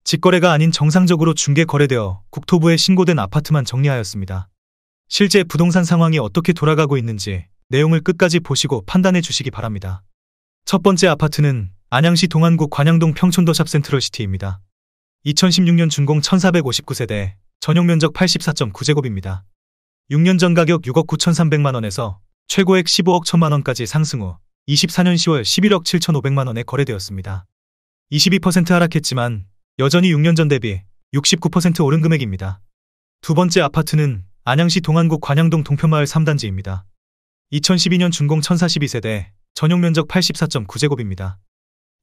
직거래가 아닌 정상적으로 중개 거래되어 국토부에 신고된 아파트만 정리하였습니다. 실제 부동산 상황이 어떻게 돌아가고 있는지 내용을 끝까지 보시고 판단해 주시기 바랍니다. 첫 번째 아파트는 안양시 동안구 관양동 평촌더샵 센트럴시티입니다. 2016년 준공 1459세대, 전용면적 84.9제곱입니다. 6년 전 가격 6억 9,300만원에서 최고액 15억 1천만원까지 상승 후 24년 10월 11억 7,500만원에 거래되었습니다. 22% 하락했지만 여전히 6년 전 대비 69% 오른 금액입니다. 두 번째 아파트는 안양시 동안구 관양동 동편마을 3단지입니다. 2012년 준공 1042세대, 전용면적 84.9제곱입니다.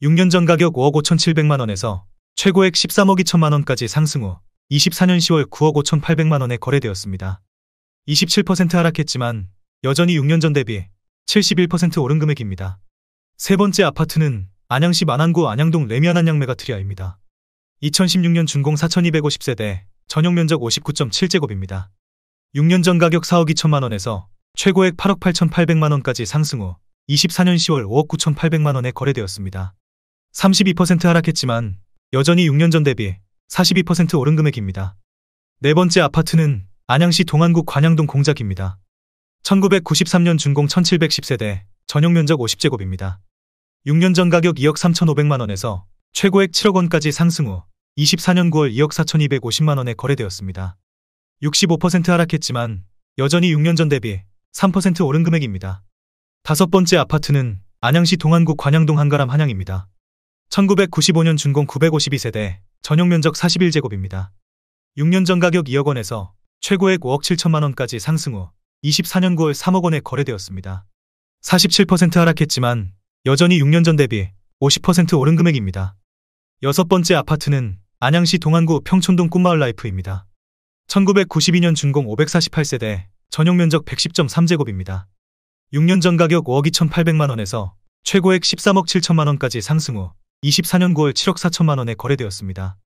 6년 전 가격 5억 5,700만원에서 최고액 13억 2천만원까지 상승 후 24년 10월 9억 5,800만원에 거래되었습니다. 27% 하락했지만 여전히 6년 전 대비 71% 오른 금액입니다. 세 번째 아파트는 안양시 만안구 안양동 레미안 안양메가트리아입니다. 2016년 준공 4,250세대, 전용면적 59.7제곱입니다. 6년 전 가격 4억 2천만원에서 최고액 8억 8,800만원까지 상승 후 24년 10월 5억 9,800만원에 거래되었습니다. 32% 하락했지만 여전히 6년 전 대비 42% 오른 금액입니다. 네 번째 아파트는 안양시 동안구 관양동 공작입니다. 1993년 준공 1710세대, 전용면적 50제곱입니다. 6년 전 가격 2억 3,500만원에서 최고액 7억원까지 상승 후 24년 9월 2억 4,250만원에 거래되었습니다. 65% 하락했지만 여전히 6년 전 대비 3% 오른 금액입니다. 다섯 번째 아파트는 안양시 동안구 관양동 한가람 한양입니다. 1995년 준공 952세대, 전용면적 41제곱입니다. 6년 전 가격 2억원에서 최고액 5억 7천만원까지 상승 후 24년 9월 3억원에 거래되었습니다. 47% 하락했지만 여전히 6년 전 대비 50% 오른 금액입니다. 여섯 번째 아파트는 안양시 동안구 평촌동 꿈마을 라이프입니다. 1992년 준공 548세대, 전용면적 110.3제곱입니다. 6년 전 가격 5억 2,800만원에서 최고액 13억 7천만원까지 상승 후 24년 9월 7억 4천만원에 거래되었습니다.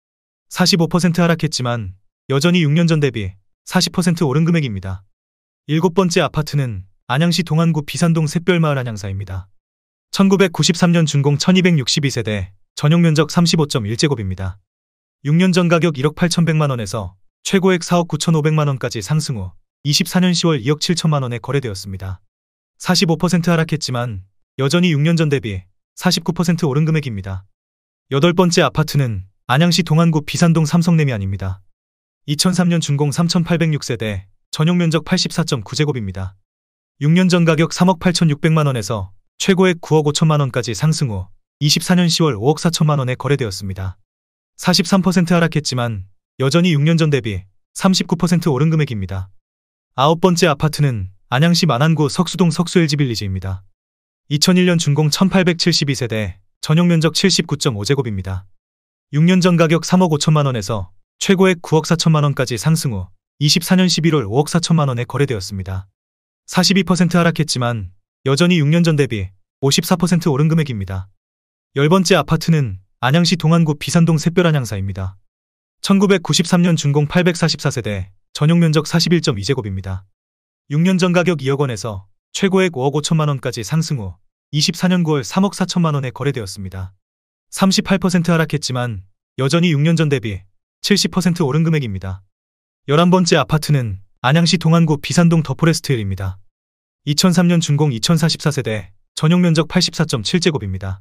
45% 하락했지만 여전히 6년 전 대비 40% 오른 금액입니다. 일곱 번째 아파트는 안양시 동안구 비산동 샛별마을 안양사입니다. 1993년 준공 1262세대, 전용면적 35.1제곱입니다. 6년 전 가격 1억 8,100만원에서 최고액 4억 9,500만원까지 상승 후 24년 10월 2억 7천만원에 거래되었습니다. 45% 하락했지만 여전히 6년 전 대비 49% 오른 금액입니다. 여덟 번째 아파트는 안양시 동안구 비산동 삼성레미안입니다. 2003년 준공 3,806세대, 전용면적 84.9제곱입니다. 6년 전 가격 3억 8,600만원에서 최고액 9억 5천만원까지 상승 후 24년 10월 5억 4천만원에 거래되었습니다. 43% 하락했지만 여전히 6년 전 대비 39% 오른 금액입니다. 아홉 번째 아파트는 안양시 만안구 석수동 석수LG빌리지입니다. 2001년 준공 1872세대, 전용면적 79.5제곱입니다. 6년 전 가격 3억 5천만원에서 최고액 9억 4천만원까지 상승 후 24년 11월 5억 4천만원에 거래되었습니다. 42% 하락했지만 여전히 6년 전 대비 54% 오른 금액입니다. 열 번째 아파트는 안양시 동안구 비산동 샛별안양사입니다. 1993년 준공 844세대, 전용면적 41.2제곱입니다. 6년 전 가격 2억원에서 최고액 5억 5천만원까지 상승 후 24년 9월 3억 4천만원에 거래되었습니다. 38% 하락했지만 여전히 6년 전 대비 70% 오른 금액입니다. 11번째 아파트는 안양시 동안구 비산동 더포레스트힐입니다. 2003년 준공 2044세대, 전용면적 84.7제곱입니다.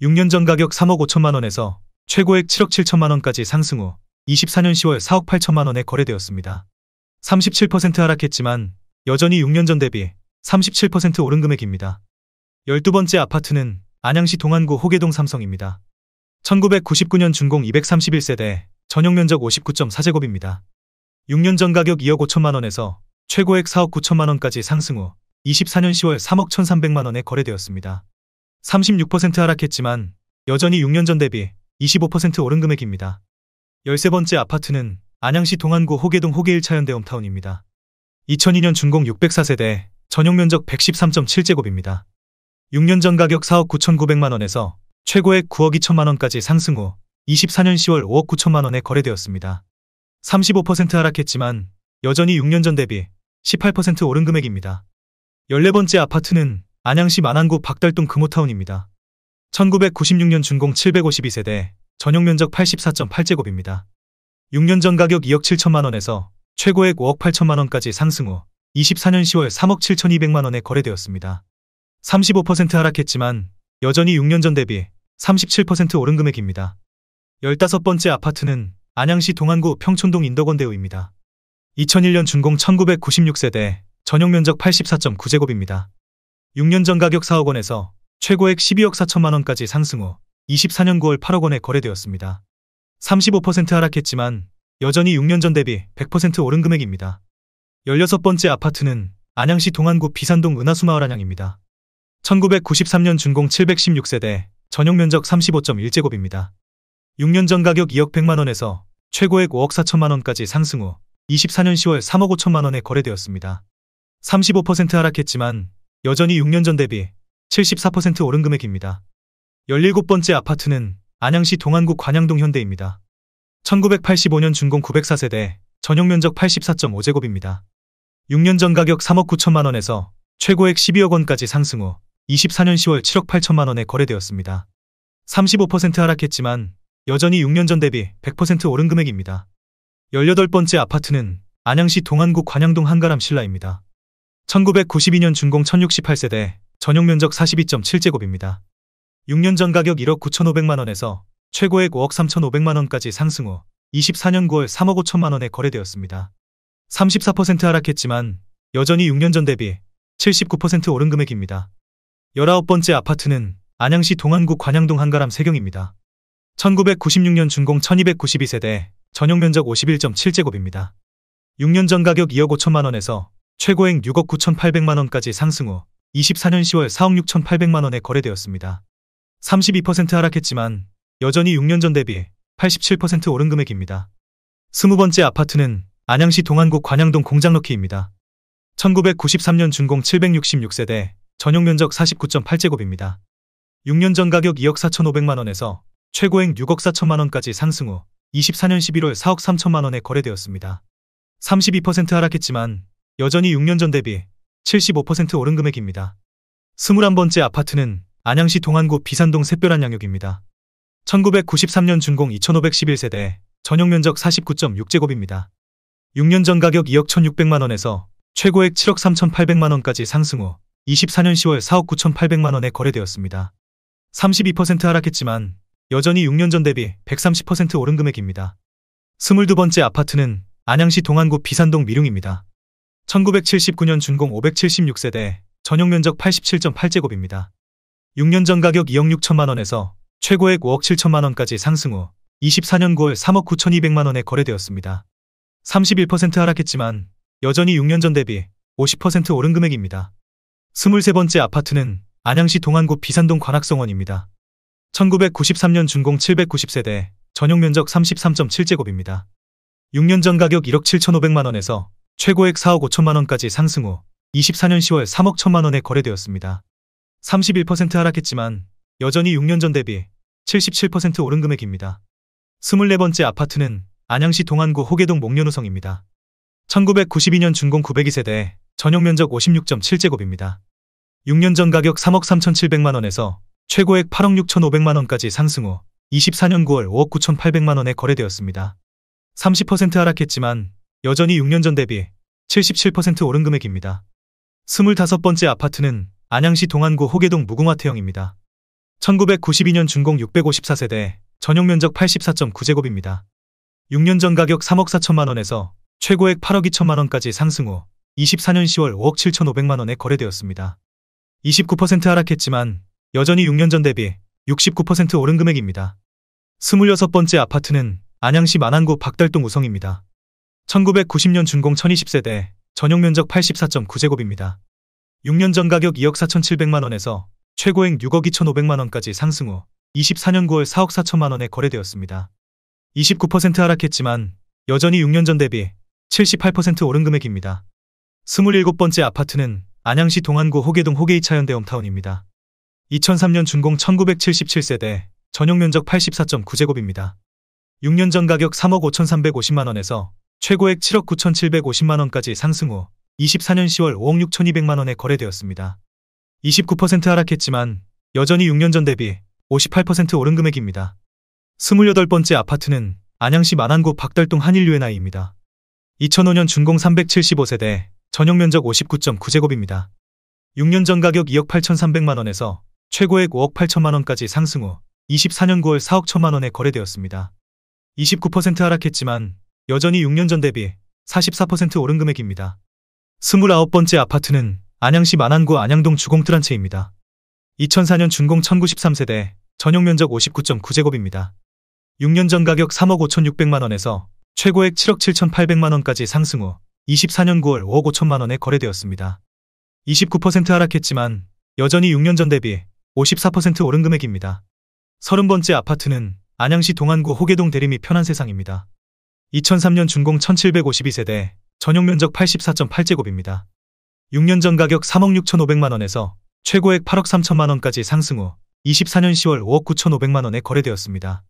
6년 전 가격 3억 5천만원에서 최고액 7억 7천만원까지 상승 후 24년 10월 4억 8천만원에 거래되었습니다. 37% 하락했지만 여전히 6년 전 대비 37% 오른 금액입니다. 12번째 아파트는 안양시 동안구 호계동 삼성입니다. 1999년 준공 231세대, 전용면적 59.4제곱입니다. 6년 전 가격 2억 5천만원에서 최고액 4억 9천만원까지 상승 후 24년 10월 3억 1,300만원에 거래되었습니다. 36% 하락했지만 여전히 6년 전 대비 25% 오른 금액입니다. 13번째 아파트는 안양시 동안구 호계동 호계 1차 현대홈타운입니다. 2002년 준공 604세대, 전용면적 113.7제곱입니다. 6년 전 가격 4억 9,900만원에서 최고액 9억 2천만원까지 상승 후 24년 10월 5억 9천만원에 거래되었습니다. 35% 하락했지만 여전히 6년 전 대비 18% 오른 금액입니다. 14번째 아파트는 안양시 만안구 박달동 금호타운입니다. 1996년 준공 752세대, 전용 면적 84.8제곱입니다. 6년 전 가격 2억 7천만 원에서 최고액 5억 8천만 원까지 상승 후 24년 10월 3억 7,200만 원에 거래되었습니다. 35% 하락했지만 여전히 6년 전 대비 37% 오른 금액입니다. 15번째 아파트는 안양시 동안구 평촌동 인덕원대우입니다. 2001년 준공 1996세대, 전용 면적 84.9제곱입니다. 6년 전 가격 4억 원에서 최고액 12억 4천만 원까지 상승 후 24년 9월 8억 원에 거래되었습니다. 35% 하락했지만 여전히 6년 전 대비 100% 오른 금액입니다. 16번째 아파트는 안양시 동안구 비산동 은하수마을 안양입니다. 1993년 준공 716세대, 전용 면적 35.1제곱입니다. 6년 전 가격 2억 100만 원에서 최고액 5억 4천만 원까지 상승 후 24년 10월 3억 5천만 원에 거래되었습니다. 35% 하락했지만 여전히 6년 전 대비 74% 오른 금액입니다. 17번째 아파트는 안양시 동안구 관양동 현대입니다. 1985년 준공 904세대, 전용 면적 84.5제곱입니다. 6년 전 가격 3억 9천만 원에서 최고액 12억 원까지 상승 후 24년 10월 7억 8천만 원에 거래되었습니다. 35% 하락했지만 여전히 6년 전 대비 100% 오른 금액입니다. 18번째 아파트는 안양시 동안구 관양동 한가람 신라입니다. 1992년 준공 1068세대, 전용 면적 42.7제곱입니다. 6년 전 가격 1억 9,500만 원에서 최고액 5억 3,500만 원까지 상승 후 24년 9월 3억 5천만 원에 거래되었습니다. 34% 하락했지만 여전히 6년 전 대비 79% 오른 금액입니다. 19번째 아파트는 안양시 동안구 관양동 한가람 세경입니다. 1996년 준공 1292세대, 전용 면적 51.7제곱입니다. 6년 전 가격 2억 5천만 원에서 최고액 6억 9,800만 원까지 상승 후 24년 10월 4억 6,800만 원에 거래되었습니다. 32% 하락했지만 여전히 6년 전 대비 87% 오른 금액입니다. 20번째 아파트는 안양시 동안구 관양동 공장럭키입니다. 1993년 준공 766세대, 전용 면적 49.8제곱입니다. 6년 전 가격 2억 4,500만 원에서 최고액 6억 4천만 원까지 상승 후 24년 11월 4억 3천만 원에 거래되었습니다. 32% 하락했지만 여전히 6년 전 대비 75% 오른 금액입니다. 21번째 아파트는 안양시 동안구 비산동 샛별한 양육입니다. 1993년 준공 2511세대, 전용 면적 49.6제곱입니다. 6년 전 가격 2억 1,600만 원에서 최고액 7억 3,800만 원까지 상승 후 24년 10월 4억 9,800만 원에 거래되었습니다. 32% 하락했지만 여전히 6년 전 대비 130% 오른 금액입니다. 22번째 아파트는 안양시 동안구 비산동 미룡입니다. 1979년 준공 576세대, 전용 면적 87.8제곱입니다. 6년 전 가격 2억 6천만 원에서 최고액 5억 7천만 원까지 상승 후 24년 9월 3억 9,200만 원에 거래되었습니다. 31% 하락했지만 여전히 6년 전 대비 50% 오른 금액입니다. 23번째 아파트는 안양시 동안구 비산동 관악성원입니다. 1993년 준공 790세대, 전용 면적 33.7제곱입니다. 6년 전 가격 1억 7,500만 원에서 최고액 4억 5천만 원까지 상승 후 24년 10월 3억 1천만 원에 거래되었습니다. 31% 하락했지만 여전히 6년 전 대비 77% 오른 금액입니다. 24번째 아파트는 안양시 동안구 호계동 목련우성입니다. 1992년 준공 902세대, 전용 면적 56.7제곱입니다. 6년 전 가격 3억 3,700만 원에서 최고액 8억 6,500만 원까지 상승 후 24년 9월 5억 9,800만 원에 거래되었습니다. 30% 하락했지만 여전히 6년 전 대비 77% 오른 금액입니다. 25번째 아파트는 안양시 동안구 호계동 무궁화태영입니다. 1992년 준공 654세대, 전용 면적 84.9제곱입니다. 6년 전 가격 3억 4천만 원에서 최고액 8억 2천만 원까지 상승 후 24년 10월 5억 7,500만 원에 거래되었습니다. 29% 하락했지만 여전히 6년 전 대비 69% 오른 금액입니다. 26번째 아파트는 안양시 만안구 박달동 우성입니다. 1990년 준공 1020세대, 전용 면적 84.9제곱입니다. 6년 전 가격 2억 4,700만 원에서 최고액 6억 2,500만 원까지 상승 후 24년 9월 4억 4천만 원에 거래되었습니다. 29% 하락했지만 여전히 6년 전 대비 78% 오른 금액입니다. 27번째 아파트는 안양시 동안구 호계동 호계이차현대 홈타운입니다. 2003년 준공 1977세대, 전용 면적 84.9제곱입니다. 6년 전 가격 3억 5,350만 원에서 최고액 7억 9,750만 원까지 상승 후 24년 10월 5억 6,200만 원에 거래되었습니다. 29% 하락했지만 여전히 6년 전 대비 58% 오른 금액입니다. 28번째 아파트는 안양시 만안구 박달동 한일유엔아이입니다. 2005년 준공 375세대, 전용면적 59.9제곱입니다. 6년 전 가격 2억 8,300만원에서 최고액 5억 8천만원까지 상승 후 24년 9월 4억 1천만원에 거래되었습니다. 29% 하락했지만 여전히 6년 전 대비 44% 오른 금액입니다. 29번째 아파트는 안양시 만안구 안양동 주공틀 한 채입니다. 2004년 준공 1093세대, 전용면적 59.9제곱입니다. 6년 전 가격 3억 5,600만원에서 최고액 7억 7,800만원까지 상승 후 24년 9월 5억 5천만원에 거래되었습니다. 29% 하락했지만 여전히 6년 전 대비 54% 오른 금액입니다. 30번째 아파트는 안양시 동안구 호계동 대림이 편한 세상입니다. 2003년 준공 1752세대, 전용면적 84.8제곱입니다. 6년 전 가격 3억 6,500만원에서 최고액 8억 3천만원까지 상승 후 24년 10월 5억 9,500만원에 거래되었습니다.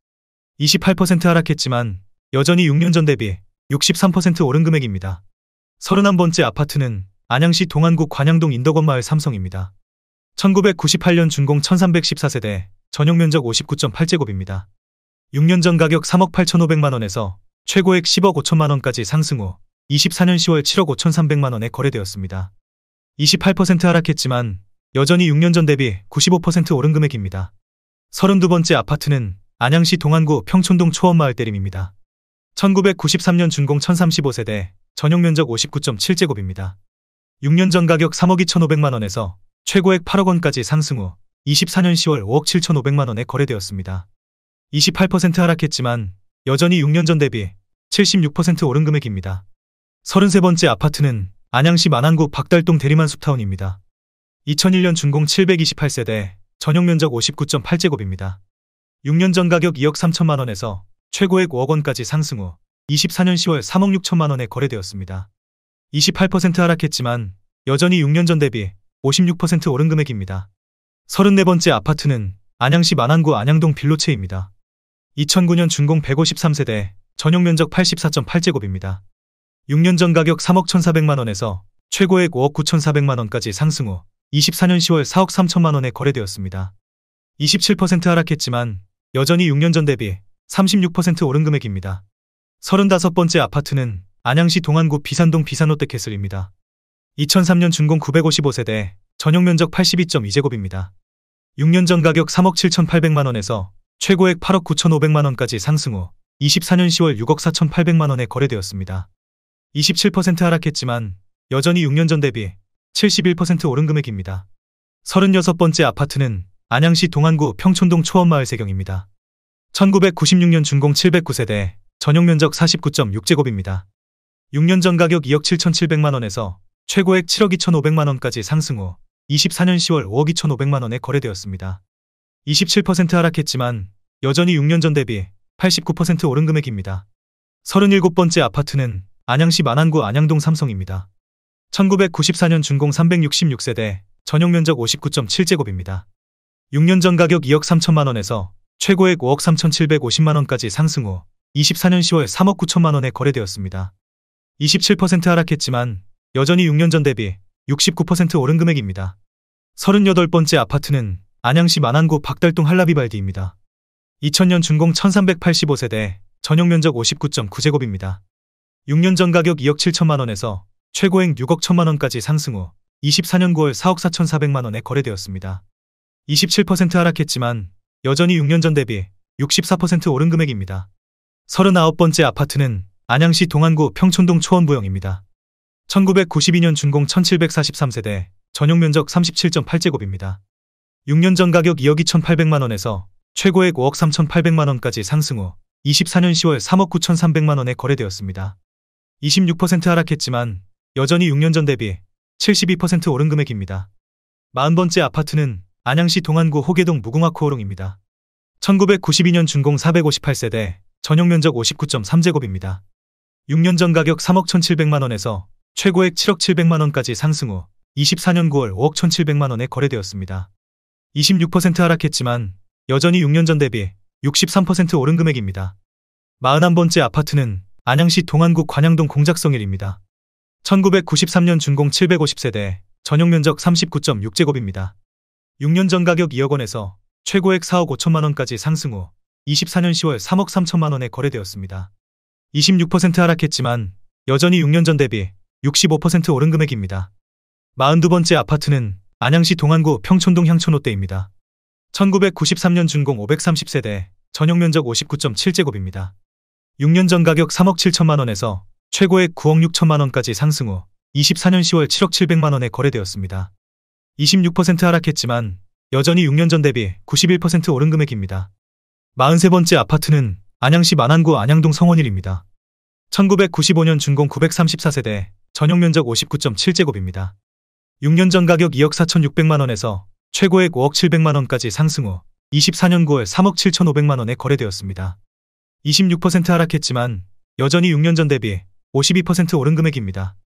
28% 하락했지만 여전히 6년 전 대비 63% 오른 금액입니다. 31번째 아파트는 안양시 동안구 관양동 인덕원마을 삼성입니다. 1998년 준공 1314세대, 전용면적 59.8제곱입니다. 6년 전 가격 3억 8,500만원에서 최고액 10억 5천만원까지 상승 후 24년 10월 7억 5,300만원에 거래되었습니다. 28% 하락했지만 여전히 6년 전 대비 95% 오른 금액입니다. 32번째 아파트는 안양시 동안구 평촌동 초원마을 대림입니다. 1993년 준공 1035세대, 전용면적 59.7제곱입니다. 6년 전 가격 3억 2,500만원에서 최고액 8억원까지 상승 후 24년 10월 5억 7,500만원에 거래되었습니다. 28% 하락했지만 여전히 6년 전 대비 76% 오른 금액입니다. 33번째 아파트는 안양시 만안구 박달동 대림한 숲타운입니다. 2001년 준공 728세대, 전용면적 59.8제곱입니다. 6년 전 가격 2억 3천만원에서 최고액 5억원까지 상승 후 24년 10월 3억 6천만원에 거래되었습니다. 28% 하락했지만 여전히 6년 전 대비 56% 오른 금액입니다. 34번째 아파트는 안양시 만안구 안양동 빌로체입니다. 2009년 준공 153세대, 전용면적 84.8제곱입니다. 6년 전 가격 3억 1,400만원에서 최고액 5억 9,400만원까지 상승 후 24년 10월 4억 3천만원에 거래되었습니다. 27% 하락했지만 여전히 6년 전 대비 36% 오른 금액입니다. 35번째 아파트는 안양시 동안구 비산동 비산롯데캐슬입니다. 2003년 준공 955세대, 전용면적 82.2제곱입니다. 6년 전 가격 3억 7,800만원에서 최고액 8억 9,500만원까지 상승 후 24년 10월 6억 4,800만원에 거래되었습니다. 27% 하락했지만 여전히 6년 전 대비 71% 오른 금액입니다. 36번째 아파트는 안양시 동안구 평촌동 초원마을 세경입니다. 1996년 준공 709세대, 전용면적 49.6제곱입니다. 6년 전 가격 2억 7,700만원에서 최고액 7억 2,500만원까지 상승 후 24년 10월 5억 2,500만원에 거래되었습니다. 27% 하락했지만 여전히 6년 전 대비 89% 오른 금액입니다. 37번째 아파트는 안양시 만안구 안양동 삼성입니다. 1994년 준공 366세대, 전용면적 59.7제곱입니다. 6년 전 가격 2억 3천만원에서 최고액 5억 3,750만원까지 상승 후 24년 10월 3억 9천만원에 거래되었습니다. 27% 하락했지만 여전히 6년 전 대비 69% 오른 금액입니다. 38번째 아파트는 안양시 만안구 박달동 한라비발디입니다. 2000년 준공 1385세대, 전용면적 59.9제곱입니다. 6년 전 가격 2억 7천만원에서 최고액 6억 1천만원까지 상승 후 24년 9월 4억 4,400만원에 거래되었습니다. 27% 하락했지만 여전히 6년 전 대비 64% 오른 금액입니다. 39번째 아파트는 안양시 동안구 평촌동 초원부영입니다. 1992년 준공 1743세대, 전용면적 37.8제곱입니다. 6년 전 가격 2억 2,800만원에서 최고액 5억 3,800만원까지 상승 후 24년 10월 3억 9,300만원에 거래되었습니다. 26% 하락했지만 여전히 6년 전 대비 72% 오른 금액입니다. 40번째 아파트는 안양시 동안구 호계동 무궁화 코오롱입니다. 1992년 준공 458세대, 전용면적 59.3제곱입니다. 6년 전 가격 3억 1,700만원에서 최고액 7억 700만원까지 상승 후 24년 9월 5억 1,700만원에 거래되었습니다. 26% 하락했지만 여전히 6년 전 대비 63% 오른 금액입니다. 41번째 아파트는 안양시 동안구 관양동 공작성일입니다. 1993년 준공 750세대, 전용면적 39.6제곱입니다. 6년 전 가격 2억원에서 최고액 4억 5천만원까지 상승 후 24년 10월 3억 3천만 원에 거래되었습니다. 26% 하락했지만 여전히 6년 전 대비 65% 오른 금액입니다. 42번째 아파트는 안양시 동안구 평촌동 향촌롯데입니다. 1993년 준공 530세대, 전용 면적 59.7제곱입니다. 6년 전 가격 3억 7천만 원에서 최고액 9억 6천만 원까지 상승 후 24년 10월 7억 7백만 원에 거래되었습니다. 26% 하락했지만 여전히 6년 전 대비 91% 오른 금액입니다. 43번째 아파트는 안양시 만안구 안양동 성원일입니다. 1995년 준공 934세대, 전용 면적 59.7제곱입니다. 6년 전 가격 2억 4천6백만 원에서 최고액 5억 7백만 원까지 상승 후 24년 9월 3억 7천5백만 원에 거래되었습니다. 26% 하락했지만 여전히 6년 전 대비 52% 오른 금액입니다.